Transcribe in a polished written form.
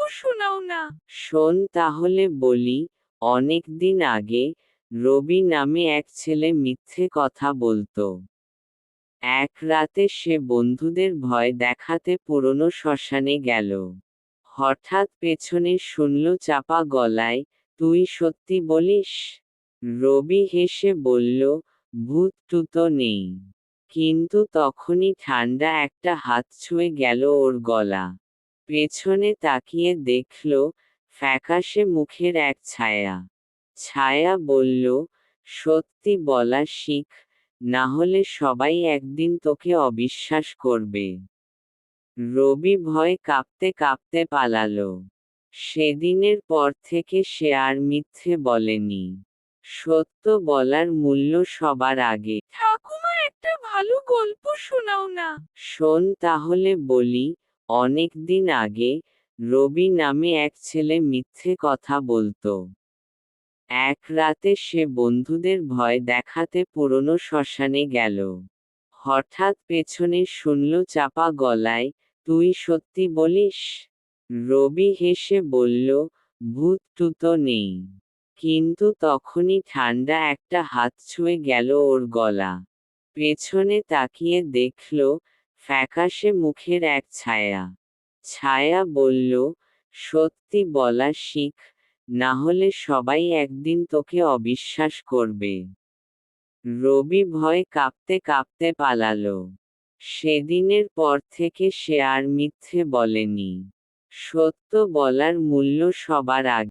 শোনাও না। শোন তাহলে বলি। অনেকদিন আগে রবি নামে এক ছেলে মিথ্যে কথা বলতো। এক রাতে সে বন্ধুদের ভয় দেখাতে পুরনো শ্মশানে গেল। হঠাৎ পেছনে শুনল চাপা গলায়, তুই সত্যি বলিস? রবি হেসে বলল, ভূত টুতো নেই। কিন্তু তখনই ঠান্ডা একটা হাত ছুঁয়ে গেল ওর গলা। পেছনে তাকিয়ে দেখল, ফ্যাকাশে মুখের এক ছায়া। ছায়া বলল, সত্যি বলা শিখ, নাহলে সবাই একদিন তোকে অবিশ্বাস করবে। রবি ভয়ে কাঁপতে কাঁপতে পালালো। সেদিনের পর থেকে সে আর মিথ্যে বলেনি। সত্য বলার মূল্য সবার আগে। ঠাকুমা, একটা ভালো গল্প শোনাও না। শোন তাহলে বলি। অনেকদিন আগে রবি নামে এক ছেলে মিথ্যে কথা বলতো। এক রাতে সে বন্ধুদের ভয় দেখাতে পুরনো শ্মশানে গেল। হঠাৎ পেছনে শুনল চাপা গলায়, তুই সত্যি বলিস? রবি হেসে বলল, ভূত টুতো নেই। কিন্তু তখনই ঠান্ডা একটা হাত ছুঁয়ে গেল ওর গলা। পেছনে তাকিয়ে দেখল, ফ্যাকাশে মুখের এক ছায়া। ছায়া বলল, সত্যি বলা শিখ, নাহলে সবাই একদিন তোকে অবিশ্বাস করবে। রবি ভয়ে কাঁপতে কাঁপতে পালালো। সেদিনের পর থেকে সে আর মিথ্যে বলেনি। সত্য বলার মূল্য সবার আগে।